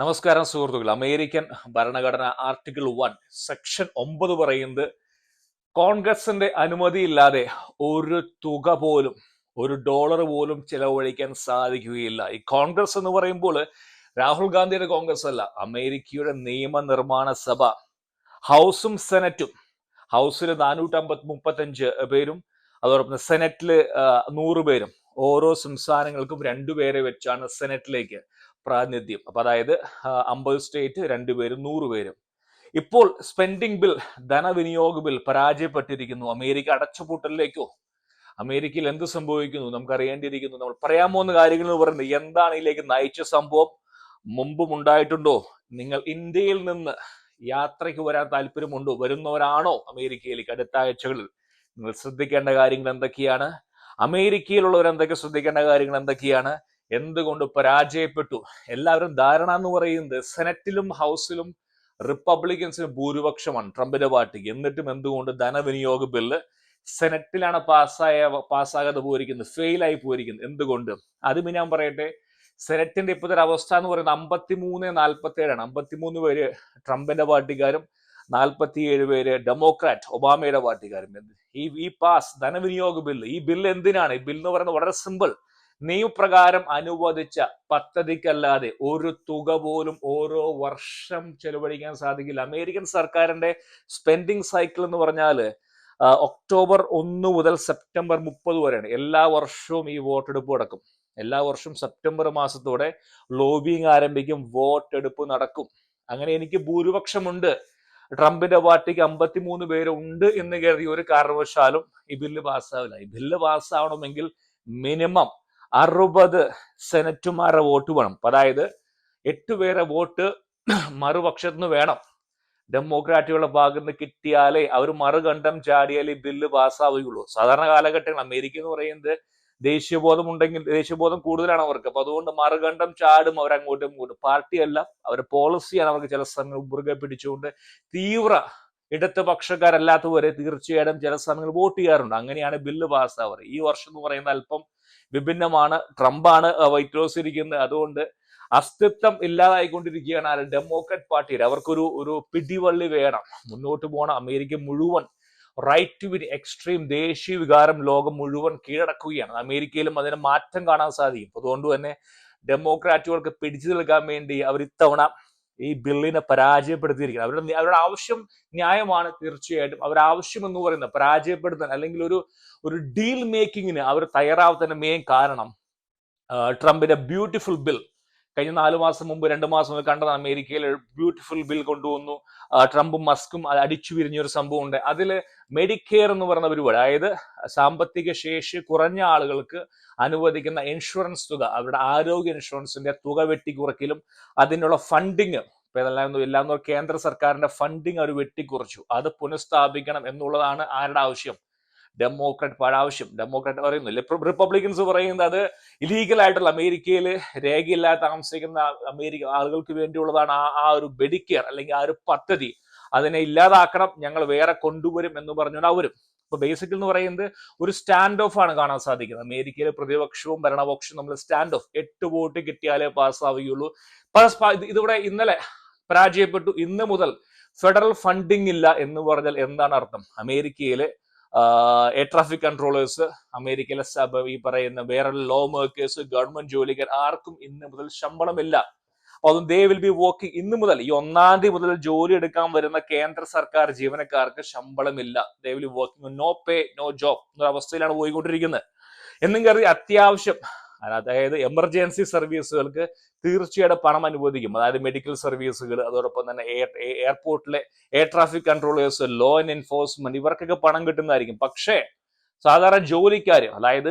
നമസ്കാരം സുഹൃത്തുക്കൾ. അമേരിക്കൻ ഭരണഘടന ആർട്ടിക്കിൾ 1 സെക്ഷൻ 9 പറയുന്നത് കോൺഗ്രസിന്റെ അനുമതിയില്ലാതെ ഒരു തുക പോലും, ഒരു ഡോളർ പോലും ചെലവഴിക്കാൻ സാധിക്കുകയില്ല. ഈ കോൺഗ്രസ് എന്ന് പറയുമ്പോൾ രാഹുൽ ഗാന്ധിയുടെ കോൺഗ്രസ് അല്ല, അമേരിക്കയുടെ നിയമനിർമ്മാണ സഭ. ഹൗസും സെനറ്റും. ഹൗസിൽ 435 പേരും അതോടൊപ്പം സെനറ്റില് 100 പേരും. ഓരോ സംസ്ഥാനങ്ങൾക്കും 2 പേരെ വെച്ചാണ് സെനറ്റിലേക്ക് പ്രാതിനിധ്യം. അപ്പൊ അതായത് 50 സ്റ്റേറ്റ്, 2 പേരും 100 പേരും. ഇപ്പോൾ സ്പെൻഡിംഗ് ബിൽ, ധനവിനിയോഗ ബിൽ പരാജയപ്പെട്ടിരിക്കുന്നു. അമേരിക്ക അടച്ചുപൂട്ടലിലേക്കോ? അമേരിക്കയിൽ എന്ത് സംഭവിക്കുന്നു നമുക്ക് അറിയേണ്ടിയിരിക്കുന്നു. നമ്മൾ പറയാൻ പോകുന്ന കാര്യങ്ങൾ എന്ന് പറയുന്നത് എന്താണ് ഇതിലേക്ക് നയിച്ച സംഭവം, മുമ്പും ഉണ്ടായിട്ടുണ്ടോ? നിങ്ങൾ ഇന്ത്യയിൽ നിന്ന് യാത്രയ്ക്ക് വരാൻ താല്പര്യമുണ്ടോ? വരുന്നവരാണോ അമേരിക്കയിലേക്ക് അടുത്ത ആഴ്ചകളിൽ? നിങ്ങൾ ശ്രദ്ധിക്കേണ്ട കാര്യങ്ങൾ എന്തൊക്കെയാണ്? അമേരിക്കയിലുള്ളവർ എന്തൊക്കെ ശ്രദ്ധിക്കേണ്ട കാര്യങ്ങൾ എന്തൊക്കെയാണ്? എന്തുകൊണ്ട് പരാജയപ്പെട്ടു? എല്ലാവരും ധാരണ എന്ന് പറയുന്നത് സെനറ്റിലും ഹൗസിലും റിപ്പബ്ലിക്കൻസിന് ഭൂരിപക്ഷമാണ്, ട്രംപിന്റെ പാർട്ടിക്ക്. എന്നിട്ടും എന്തുകൊണ്ട് ധനവിനിയോഗ ബില്ല് സെനറ്റിലാണ് പാസ്സാകാതെ പോയിരിക്കുന്നത്, ഫെയിൽ ആയി പോയിരിക്കുന്നത്? എന്തുകൊണ്ട്? അതും ഞാൻ പറയട്ടെ. സെനറ്റിന്റെ ഇപ്പോഴത്തെ ഒരു അവസ്ഥ എന്ന് പറയുന്നത് 53-47ആണ്. 53 പേര് ട്രംപിന്റെ പാർട്ടിക്കാരും 47 പേര് ഡെമോക്രാറ്റ് ഒബാമയുടെ പാർട്ടിക്കാരും. ഈ പാസ് ധനവിനിയോഗ ബില്ല്, ഈ ബില്ല് എന്തിനാണ്? ഈ ബില്ല് എന്ന് പറയുന്നത് വളരെ സിമ്പിൾ. നിയമപ്രകാരം അനുവദിച്ച പദ്ധതിക്കല്ലാതെ ഒരു തുക പോലും ഓരോ വർഷം ചെലവഴിക്കാൻ സാധിക്കില്ല. അമേരിക്കൻ സർക്കാരിന്റെ സ്പെൻഡിങ് സൈക്കിൾ എന്ന് പറഞ്ഞാൽ ഒക്ടോബർ 1 മുതൽ സെപ്റ്റംബർ 30 വരെയാണ്. എല്ലാ വർഷവും ഈ വോട്ടെടുപ്പ് നടക്കും. എല്ലാ വർഷവും സെപ്റ്റംബർ മാസത്തോടെ ലോബിങ് ആരംഭിക്കും, വോട്ടെടുപ്പ് നടക്കും. അങ്ങനെ എനിക്ക് ഭൂരിപക്ഷമുണ്ട്, ട്രംപിന്റെ പാർട്ടിക്ക് 53 പേര് ഉണ്ട് എന്ന് കരുതി ഒരു കാരണവശാലും ഈ ബില്ല് പാസ്സാവില്ല. ഈ ബില്ല് പാസ്സാവണമെങ്കിൽ മിനിമം 60 സെനറ്റുമാരുടെ വോട്ട് വേണം. അതായത് 8 പേരെ വോട്ട് മറുപക്ഷത്തുനിന്ന് വേണം. ഡെമോക്രാറ്റുകളുടെ ഭാഗത്ത് നിന്ന് കിട്ടിയാലേ അവർ മറുകണ്ഠം ചാടിയാലേ ഈ ബില്ല് പാസ്സാവുകയുള്ളൂ. സാധാരണ കാലഘട്ടങ്ങൾ അമേരിക്ക എന്ന് പറയുന്നത് ദേശീയബോധം ഉണ്ടെങ്കിൽ, ദേശീയബോധം കൂടുതലാണ് അവർക്ക്. അപ്പൊ അതുകൊണ്ട് മറുകണ്ഠം ചാടും അവരങ്ങോട്ടും ഇങ്ങോട്ടും. പാർട്ടിയല്ല, അവരുടെ പോളിസിയാണ് അവർക്ക് ചില സമയങ്ങൾ മുറുകെ പിടിച്ചുകൊണ്ട് തീവ്ര ഇടതുപക്ഷക്കാരല്ലാത്തവരെ തീർച്ചയായിട്ടും ചില സമയങ്ങൾ വോട്ട് ചെയ്യാറുണ്ട്. അങ്ങനെയാണ് ബില്ല് പാസ്സാവാറ്. ഈ വർഷം എന്ന് പറയുന്നത് അല്പം വിഭിന്നമാണ്. ട്രംപാണ് വൈറ്റ് ഹൗസ് ഇരിക്കുന്നത്. അതുകൊണ്ട് അസ്തിത്വം ഇല്ലാതായിക്കൊണ്ടിരിക്കുകയാണ് ആ ഡെമോക്രാറ്റ് പാർട്ടിയുടെ. അവർക്കൊരു പിടിവള്ളി വേണം, മുന്നോട്ട് പോകണം. അമേരിക്ക മുഴുവൻ റൈറ്റ് ടു വിൻ എക്സ്ട്രീം ദേശീയ വികാരം ലോകം മുഴുവൻ കീഴടക്കുകയാണ്. അമേരിക്കയിലും അതിന് മാറ്റം കാണാൻ സാധിക്കും. അതുകൊണ്ട് തന്നെ ഡെമോക്രാറ്റുകൾക്ക് പിടിച്ചു നിൽക്കാൻ വേണ്ടി അവർ ഇത്തവണ ഈ ബില്ലിനെ പരാജയപ്പെടുത്തിയിരിക്കുന്നത്. അവരുടെ ആവശ്യം ന്യായമാണ്. തീർച്ചയായിട്ടും അവരുടെ ആവശ്യം എന്ന് പറയുന്നത് പരാജയപ്പെടുത്താൻ, അല്ലെങ്കിൽ ഒരു ഡീൽ മേക്കിങ്ങിന് അവർ തയ്യാറാവാത്തതിന്റെ മെയിൻ കാരണം ട്രംപിന്റെ ബ്യൂട്ടിഫുൾ ബിൽ. കഴിഞ്ഞ 4 മാസം മുമ്പ്, 2 മാസം മുമ്പ് കണ്ടത് അമേരിക്കയിൽ ബ്യൂട്ടിഫുൾ ബിൽ കൊണ്ടുവന്നു. ട്രംപും മസ്കും അത് അടിച്ചു പിരിഞ്ഞൊരു സംഭവം ഉണ്ട്. അതിൽ മെഡിക്കെയർ എന്ന് പറയുന്ന പരിപാടി, അതായത് സാമ്പത്തിക ശേഷി കുറഞ്ഞ ആളുകൾക്ക് അനുവദിക്കുന്ന ഇൻഷുറൻസ് തുക, അവരുടെ ആരോഗ്യ ഇൻഷുറൻസിന്റെ തുക വെട്ടിക്കുറയ്ക്കലും അതിനുള്ള ഫണ്ടിങ്, എല്ലാം കേന്ദ്ര സർക്കാരിന്റെ ഫണ്ടിങ് അവർ വെട്ടിക്കുറച്ചു. അത് പുനഃസ്ഥാപിക്കണം എന്നുള്ളതാണ് ആരുടെ ആവശ്യം? ഡെമോക്രാറ്റ് ആവശ്യം. ഡെമോക്രാറ്റ് പറയുന്നില്ല, റിപ്പബ്ലിക്കൻസ് പറയുന്നത് അത് ഇലീഗൽ ആയിട്ടുള്ള, അമേരിക്കയിൽ രേഖയില്ലാതെ താമസിക്കുന്ന അമേരിക്ക ആളുകൾക്ക് വേണ്ടിയുള്ളതാണ് ആ ഒരു മെഡിക്കെയർ, അല്ലെങ്കിൽ ആ ഒരു പദ്ധതി. അതിനെ ഇല്ലാതാക്കണം, ഞങ്ങൾ വേറെ കൊണ്ടുവരും എന്ന് പറഞ്ഞുകൊണ്ട് അവരും. ഇപ്പൊ ബേസിക്കൽ എന്ന് പറയുന്നത് ഒരു സ്റ്റാൻഡ് ഓഫ് ആണ് കാണാൻ സാധിക്കുന്നത്. അമേരിക്കയിലെ പ്രതിപക്ഷവും ഭരണപക്ഷവും നമ്മൾ സ്റ്റാൻഡ് ഓഫ്. 8 വോട്ട് കിട്ടിയാലേ പാസ്സാവുകയുള്ളൂ. ഇതിവിടെ ഇന്നലെ പരാജയപ്പെട്ടു. ഇന്ന് മുതൽ ഫെഡറൽ ഫണ്ടിങ് ഇല്ല എന്ന് പറഞ്ഞാൽ എന്താണ് അർത്ഥം? അമേരിക്കയിലെ എയർ ട്രാഫിക് കൺട്രോളേഴ്സ്, അമേരിക്കയിലെ ഈ പറയുന്ന വേറെ ലോ മേക്കേഴ്സ്, ഗവൺമെന്റ് ജോലിക്കാർ, ആർക്കും ഇന്ന് മുതൽ ശമ്പളമില്ല. അതും ദേ വിൽ ബി വർക്കിംഗ്. ഇന്ന് മുതൽ, ഈ 1-ാം തീയതി മുതൽ ജോലി എടുക്കാൻ വരുന്ന കേന്ദ്ര സർക്കാർ ജീവനക്കാർക്ക് ശമ്പളമില്ല. They will be working no pay no job എന്നൊരു അവസ്ഥയിലാണ് പോയിക്കൊണ്ടിരിക്കുന്നത്. എന്നും കരുതി അത്യാവശ്യം, അതായത് എമർജൻസി സർവീസുകൾക്ക് തീർച്ചയായിട്ടും പണം അനുവദിക്കും. അതായത് മെഡിക്കൽ സർവീസുകൾ, അതോടൊപ്പം തന്നെ എയർപോർട്ടിലെ air traffic controllers, law and enforcement, ഇവർക്കൊക്കെ പണം കിട്ടുന്നതായിരിക്കും. പക്ഷേ സാധാരണ ജോലിക്കാർ, അതായത്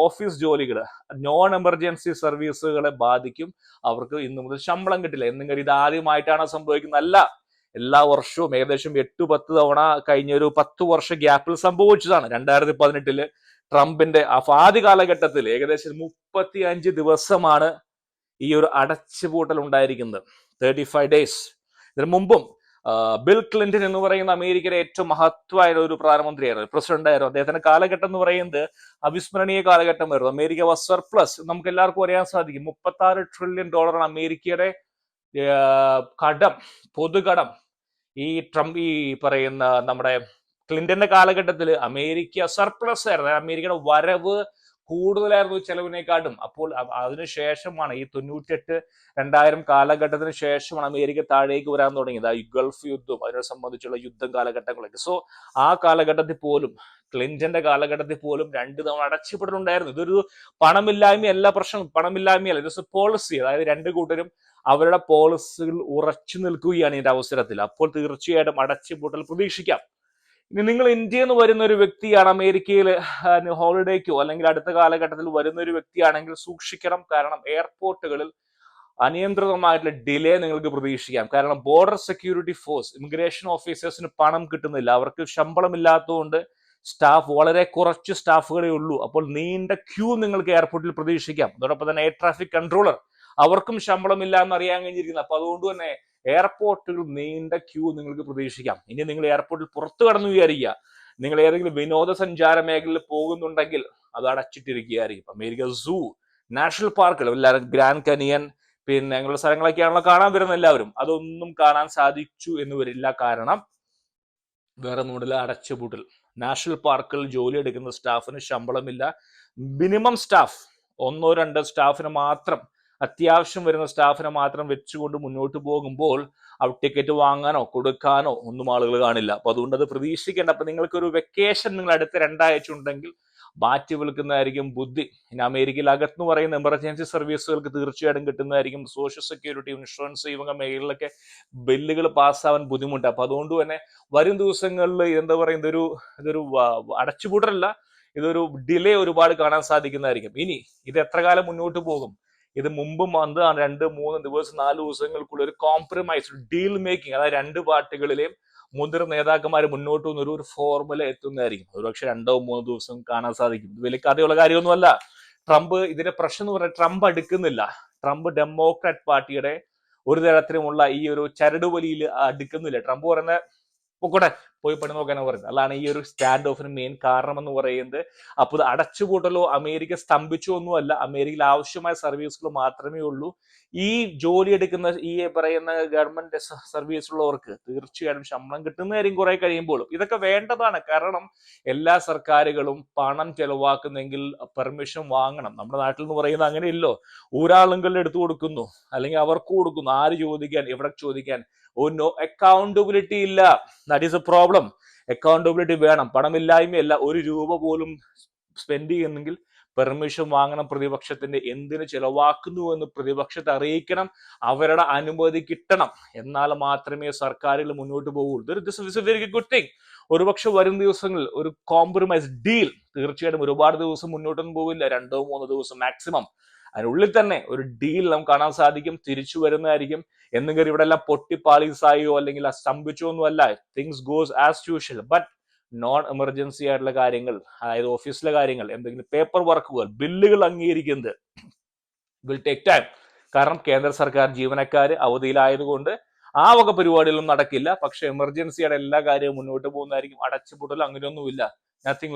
ഓഫീസ് ജോലികൾ, നോൺ എമർജൻസി സർവീസുകളെ ബാധിക്കും. അവർക്ക് ഇന്നു മുതൽ ശമ്പളം കിട്ടില്ല. എന്നും കരുതി ഇത് ആദ്യമായിട്ടാണ് സംഭവിക്കുന്നത്? അല്ല, എല്ലാ വർഷവും ഏകദേശം 8-10 തവണ കഴിഞ്ഞ ഒരു 10 വർഷ ഗ്യാപ്പിൽ സംഭവിച്ചതാണ്. 2018 ട്രംപിന്റെ ആദ്യ കാലഘട്ടത്തിൽ ഏകദേശം 35 ദിവസമാണ് ഈ ഒരു അടച്ചുപൂട്ടൽ ഉണ്ടായിരിക്കുന്നത്, 35 ഡേയ്സ്. ഇതിനു മുമ്പും ബിൽ ക്ലിന്റൺ എന്ന് പറയുന്ന അമേരിക്കയിലെ ഏറ്റവും മഹത്വമായ ഒരു പ്രധാനമന്ത്രിയായിരുന്നു, പ്രസിഡന്റ് ആയിരുന്നു. അദ്ദേഹത്തിന്റെ കാലഘട്ടം എന്ന് പറയുന്നത് അവിസ്മരണീയ കാലഘട്ടമായിരുന്നു. America was surplus. നമുക്ക് എല്ലാവർക്കും അറിയാൻ സാധിക്കും. $36 ട്രില്യൺ അമേരിക്കയുടെ കടം, പൊതുകടം, ഈ ട്രംപ് ഈ പറയുന്ന നമ്മുടെ ക്ലിന്റന്റെ കാലഘട്ടത്തിൽ അമേരിക്ക സർപ്ലസ് ആയിരുന്നു, അമേരിക്കയുടെ വരവ് കൂടുതലായിരുന്നു ചെലവിനെക്കാട്ടും. അപ്പോൾ അതിനുശേഷമാണ് ഈ 98-2000 കാലഘട്ടത്തിന് ശേഷമാണ് അമേരിക്ക താഴേക്ക് വരാൻ തുടങ്ങിയത്, ഈ ഗൾഫ് യുദ്ധം അതിനെ സംബന്ധിച്ചുള്ള യുദ്ധം കാലഘട്ടങ്ങളൊക്കെ. സോ ആ കാലഘട്ടത്തിൽ പോലും, ക്ലിന്റന്റെ കാലഘട്ടത്തിൽ പോലും 2 തവണ അടച്ചുപെടലുണ്ടായിരുന്നു. ഇതൊരു പണമില്ലായ്മയല്ല പ്രശ്നം, പണമില്ലായ്മയല്ല, ഇതൊരു പോളിസി. അതായത് 2 കൂട്ടരും അവരുടെ പോളിസികൾ ഉറച്ചു നിൽക്കുകയാണ് ഇതിന്റെ അവസരത്തിൽ. അപ്പോൾ തീർച്ചയായിട്ടും അടച്ചുപൂട്ടൽ പ്രതീക്ഷിക്കാം. ഇനി നിങ്ങൾ ഇന്ത്യയിൽ നിന്ന് വരുന്ന ഒരു വ്യക്തിയാണ്, അമേരിക്കയിൽ ഹോളിഡേക്കോ അല്ലെങ്കിൽ അടുത്ത കാലഘട്ടത്തിൽ വരുന്ന ഒരു വ്യക്തിയാണെങ്കിൽ സൂക്ഷിക്കണം. കാരണം എയർപോർട്ടുകളിൽ അനിയന്ത്രിതമായിട്ടുള്ള ഡിലേ നിങ്ങൾക്ക് പ്രതീക്ഷിക്കാം. കാരണം ബോർഡർ സെക്യൂരിറ്റി ഫോഴ്സ്, ഇമിഗ്രേഷൻ ഓഫീസേഴ്സിന് പണം കിട്ടുന്നില്ല, അവർക്ക് ശമ്പളം ഇല്ലാത്തതുകൊണ്ട് സ്റ്റാഫ് വളരെ കുറച്ച് സ്റ്റാഫുകളേ ഉള്ളൂ. അപ്പോൾ നീണ്ട ക്യൂ നിങ്ങൾക്ക് എയർപോർട്ടിൽ പ്രതീക്ഷിക്കാം. അതോടൊപ്പം തന്നെ എയർ ട്രാഫിക് കൺട്രോളർ, അവർക്കും ശമ്പളം ഇല്ല എന്ന് അറിയാൻ കഴിഞ്ഞിരിക്കുന്നു. അപ്പൊ അതുകൊണ്ട് തന്നെ എയർപോർട്ടുകൾ നീണ്ട ക്യൂ നിങ്ങൾക്ക് പ്രതീക്ഷിക്കാം. ഇനി നിങ്ങൾ എയർപോർട്ടിൽ പുറത്തു കടന്നു വിചാരിക്കുക, നിങ്ങൾ ഏതെങ്കിലും വിനോദസഞ്ചാര മേഖലയിൽ പോകുന്നുണ്ടെങ്കിൽ അത് അടച്ചിട്ടിരിക്കുകയായിരിക്കും. അമേരിക്ക സൂ, നാഷണൽ പാർക്കുകൾ, എല്ലാവരും ഗ്രാൻഡ് കനിയൻ പിന്നെ അങ്ങനെയുള്ള സ്ഥലങ്ങളൊക്കെയാണല്ലോ കാണാൻ വരുന്ന എല്ലാവരും, അതൊന്നും കാണാൻ സാധിച്ചു എന്ന് വരില്ല. കാരണം വേറെ ഒന്നുമില്ല, അടച്ചുപൂട്ടൽ. നാഷണൽ പാർക്കുകളിൽ ജോലി എടുക്കുന്ന സ്റ്റാഫിന് ശമ്പളമില്ല. മിനിമം സ്റ്റാഫ് 1-2 സ്റ്റാഫിന് മാത്രം, അത്യാവശ്യം വരുന്ന സ്റ്റാഫിനെ മാത്രം വെച്ചുകൊണ്ട് മുന്നോട്ട് പോകുമ്പോൾ അവിടെ ടിക്കറ്റ് വാങ്ങാനോ കൊടുക്കാനോ ഒന്നും ആളുകൾ കാണില്ല. അപ്പൊ അതുകൊണ്ട് അത് പ്രതീക്ഷിക്കേണ്ട. അപ്പൊ നിങ്ങൾക്ക് ഒരു വെക്കേഷൻ നിങ്ങൾ അടുത്ത 2 ആഴ്ച ഉണ്ടെങ്കിൽ മാറ്റി വിൽക്കുന്നതായിരിക്കും ബുദ്ധി. ഇനി അമേരിക്കയിൽ അകത്തെന്ന് പറയുന്ന എമർജൻസി സർവീസുകൾക്ക് തീർച്ചയായിട്ടും കിട്ടുന്നതായിരിക്കും. സോഷ്യൽ സെക്യൂരിറ്റി, ഇൻഷുറൻസ്, ഇവ മേഖലയിലൊക്കെ ബില്ലുകൾ പാസ്സാവാൻ ബുദ്ധിമുട്ട്. അപ്പൊ അതുകൊണ്ട് തന്നെ വരും ദിവസങ്ങളിൽ എന്താ പറയുന്നത്, ഇതൊരു അടച്ചുപൂട്ടലല്ല, ഇതൊരു ഡിലേ ഒരുപാട് കാണാൻ സാധിക്കുന്നതായിരിക്കും. ഇനി ഇത് എത്ര കാലം മുന്നോട്ട് പോകും? ഇത് മുമ്പും വന്ന് 2-3 ദിവസം 4 ദിവസങ്ങൾക്കുള്ള ഒരു കോംപ്രമൈസ് ഡീൽ മേക്കിംഗ്, അതായത് 2 പാർട്ടികളിലെയും മുതിർന്ന നേതാക്കന്മാർ മുന്നോട്ട് വന്ന ഒരു ഫോർമുല എത്തുന്നതായിരിക്കും. ഒരുപക്ഷെ 2-3 ദിവസം കാണാൻ സാധിക്കും. ഇത് വലിയ കഥയുള്ള കാര്യമൊന്നുമല്ല. ട്രംപ് ഇതിന്റെ പ്രശ്നം എന്ന് പറഞ്ഞാൽ ട്രംപ് അടുക്കുന്നില്ല. ട്രംപ് ഡെമോക്രാറ്റ് പാർട്ടിയുടെ ഒരു തരത്തിലുമുള്ള ഈ ഒരു ചരടുവലിയിൽ അടുക്കുന്നില്ല. ട്രംപ് പറയുന്ന പൊക്കോട്ടെ, പോയി പണി നോക്കാനാണ് പറയുന്നത്. അതാണ് ഈ ഒരു സ്റ്റാൻഡ് ഓഫിന് മെയിൻ കാരണം എന്ന് പറയുന്നത്. അപ്പോൾ ഇത് അടച്ചുപൂട്ടലോ അമേരിക്ക സ്തംഭിച്ചോ ഒന്നുമല്ല, അമേരിക്കയിൽ ആവശ്യമായ സർവീസുകൾ മാത്രമേ ഉള്ളൂ. ഈ ജോലി എടുക്കുന്ന ഈ പറയുന്ന ഗവൺമെന്റ് സർവീസുള്ളവർക്ക് തീർച്ചയായിട്ടും ശമ്പളം കിട്ടുന്നതായിരിക്കും കുറെ കഴിയുമ്പോഴും. ഇതൊക്കെ വേണ്ടതാണ്. കാരണം എല്ലാ സർക്കാരുകളും പണം ചെലവാക്കുന്നെങ്കിൽ പെർമിഷൻ വാങ്ങണം. നമ്മുടെ നാട്ടിൽ എന്ന് പറയുന്നത് അങ്ങനെയല്ലോ, ഒരാളെങ്കിലും എടുത്തു കൊടുക്കുന്നു അല്ലെങ്കിൽ അവർക്ക് കൊടുക്കുന്നു, ആര് ചോദിക്കാൻ, എവിടെ ചോദിക്കാൻ. നോ അക്കൗണ്ടബിലിറ്റി ഇല്ല. That is A problem. Accountability വേണം. പണമില്ലായ്മയല്ല, 1 രൂപ പോലും സ്പെൻഡ് ചെയ്യുന്നെങ്കിൽ പെർമിഷൻ വാങ്ങണം പ്രതിപക്ഷത്തിന്റെ. എന്തിന് ചെലവാക്കുന്നു എന്ന് പ്രതിപക്ഷത്തെ അറിയിക്കണം, അവരുടെ അനുമതി കിട്ടണം. എന്നാൽ മാത്രമേ സർക്കാരുകൾ മുന്നോട്ട് പോകുള്ളൂ. This is A very good thing. ഒരുപക്ഷെ വരും ദിവസങ്ങളിൽ ഒരു കോംപ്രമൈസ് ഡീൽ, തീർച്ചയായിട്ടും ഒരുപാട് ദിവസം മുന്നോട്ടൊന്നും പോവില്ല, 2-3 ദിവസം മാക്സിമം, അതിനുള്ളിൽ തന്നെ ഒരു ഡീൽ നമുക്ക് കാണാൻ സാധിക്കും. തിരിച്ചു വരുന്നതായിരിക്കും. എന്നെങ്കിലും ഇവിടെ എല്ലാം പൊട്ടിപ്പാളീസായോ അല്ലെങ്കിൽ സ്തംഭിച്ചോ ഒന്നുമല്ല. Things goes as usual. But non emergency ആയിട്ടുള്ള കാര്യങ്ങൾ, അതായത് ഓഫീസിലെ കാര്യങ്ങൾ, എന്തെങ്കിലും പേപ്പർ വർക്കുകൾ, ബില്ലുകൾ അംഗീകരിക്കുന്നത് വിൽ ടേക്ക് ടൈം. കാരണം കേന്ദ്ര സർക്കാർ ജീവനക്കാർ അവധിയിലായതുകൊണ്ട് ആ വക പരിപാടികളൊന്നും നടക്കില്ല. പക്ഷെ എമർജൻസിയുടെ എല്ലാ കാര്യവും മുന്നോട്ട് പോകുന്നതായിരിക്കും. അടച്ചുപൂട്ടൽ അങ്ങനെയൊന്നുമില്ല. നത്തിങ്